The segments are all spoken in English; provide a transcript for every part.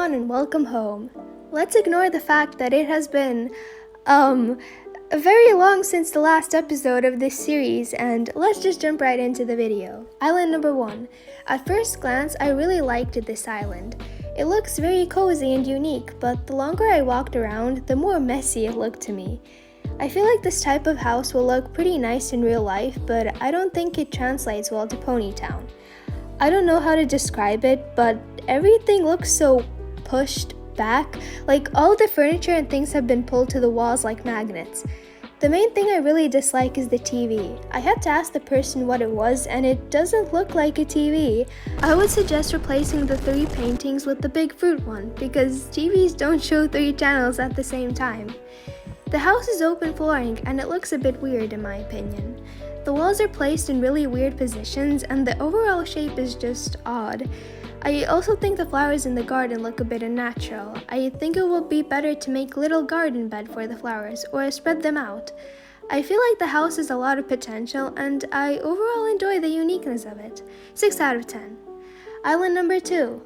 everyone and welcome home. Let's ignore the fact that it has been, very long since the last episode of this series, and let's just jump right into the video. Island number 1. At first glance, I really liked this island. It looks very cozy and unique, but the longer I walked around, the more messy it looked to me. I feel like this type of house will look pretty nice in real life, but I don't think it translates well to Ponytown. I don't know how to describe it, but everything looks so pushed back, like all the furniture and things have been pulled to the walls like magnets. The main thing I really dislike is the TV. I had to ask the person what it was, and it doesn't look like a TV. I would suggest replacing the 3 paintings with the big fruit one, because TVs don't show 3 channels at the same time. The house is open flooring, and it looks a bit weird in my opinion. The walls are placed in really weird positions, and the overall shape is just odd. I also think the flowers in the garden look a bit unnatural. I think it would be better to make little garden bed for the flowers, or spread them out. I feel like the house has a lot of potential, and I overall enjoy the uniqueness of it. 6 out of 10. Island number 2.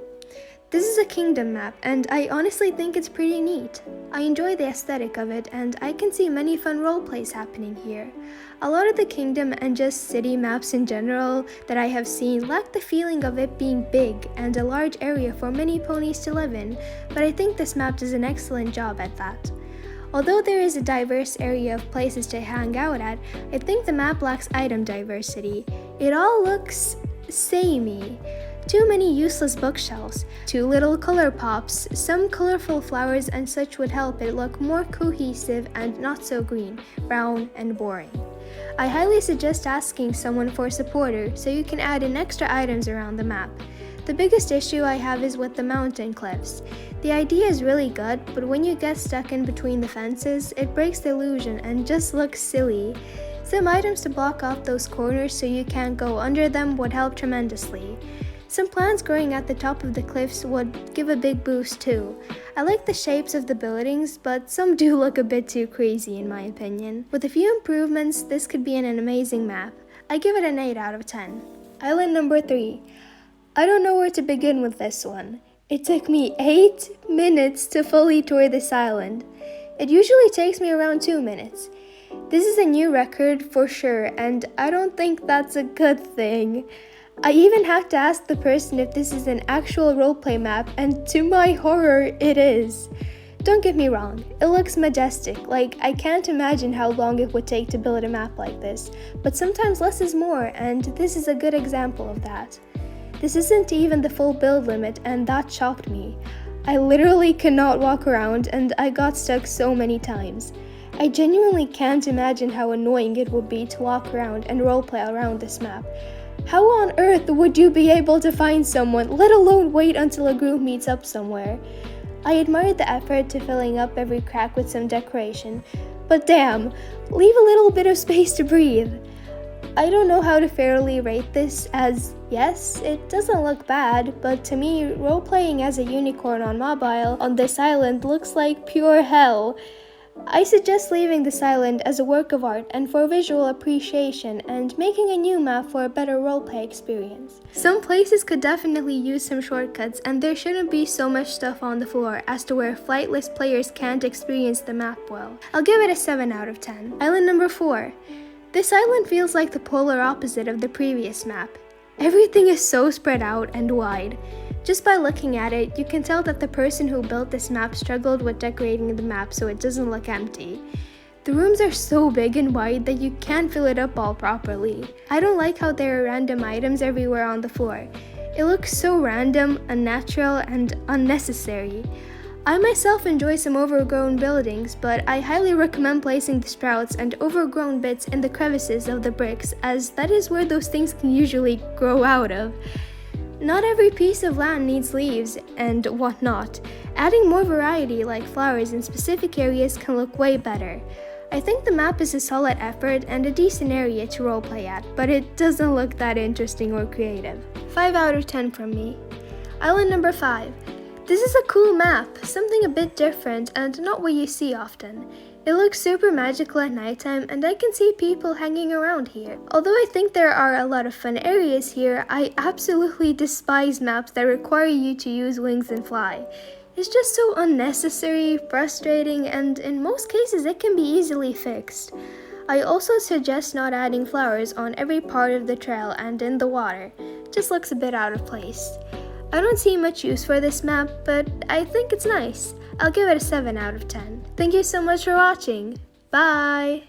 This is a kingdom map, and I honestly think it's pretty neat. I enjoy the aesthetic of it, and I can see many fun roleplays happening here. A lot of the kingdom and just city maps in general that I have seen lack the feeling of it being big and a large area for many ponies to live in, but I think this map does an excellent job at that. Although there is a diverse area of places to hang out at, I think the map lacks item diversity. It all looks samey. Too many useless bookshelves, too little color pops, some colorful flowers and such would help it look more cohesive and not so green, brown, and boring. I highly suggest asking someone for a supporter so you can add in extra items around the map. The biggest issue I have is with the mountain cliffs. The idea is really good, but when you get stuck in between the fences, it breaks the illusion and just looks silly. Some items to block off those corners so you can't go under them would help tremendously. Some plants growing at the top of the cliffs would give a big boost too. I like the shapes of the buildings, but some do look a bit too crazy in my opinion. With a few improvements, this could be an amazing map. I give it an 8 out of 10. Island number 3. I don't know where to begin with this one. It took me 8 minutes to fully tour this island. It usually takes me around 2 minutes. This is a new record for sure, and I don't think that's a good thing. I even have to ask the person if this is an actual roleplay map, and to my horror, it is. Don't get me wrong, it looks majestic, like I can't imagine how long it would take to build a map like this, but sometimes less is more, and this is a good example of that. This isn't even the full build limit, and that shocked me. I literally cannot walk around, and I got stuck so many times. I genuinely can't imagine how annoying it would be to walk around and roleplay around this map. How on earth would you be able to find someone, let alone wait until a group meets up somewhere? I admired the effort to filling up every crack with some decoration, but damn, leave a little bit of space to breathe. I don't know how to fairly rate this, as yes, it doesn't look bad, but to me, roleplaying as a unicorn on mobile on this island looks like pure hell. I suggest leaving this island as a work of art and for visual appreciation and making a new map for a better roleplay experience. Some places could definitely use some shortcuts, and there shouldn't be so much stuff on the floor as to where flightless players can't experience the map well. I'll give it a 7 out of 10. Island number 4. This island feels like the polar opposite of the previous map. Everything is so spread out and wide. Just by looking at it, you can tell that the person who built this map struggled with decorating the map so it doesn't look empty. The rooms are so big and wide that you can't fill it up all properly. I don't like how there are random items everywhere on the floor. It looks so random, unnatural, and unnecessary. I myself enjoy some overgrown buildings, but I highly recommend placing the sprouts and overgrown bits in the crevices of the bricks, as that is where those things can usually grow out of. Not every piece of land needs leaves and whatnot. Adding more variety like flowers in specific areas can look way better. I think the map is a solid effort and a decent area to roleplay at, but it doesn't look that interesting or creative. 5 out of 10 from me. Island number 5. This is a cool map, something a bit different and not what you see often. It looks super magical at nighttime, and I can see people hanging around here. Although I think there are a lot of fun areas here, I absolutely despise maps that require you to use wings and fly. It's just so unnecessary, frustrating, and in most cases it can be easily fixed. I also suggest not adding flowers on every part of the trail and in the water. It just looks a bit out of place. I don't see much use for this map, but I think it's nice. I'll give it a 7 out of 10. Thank you so much for watching. Bye!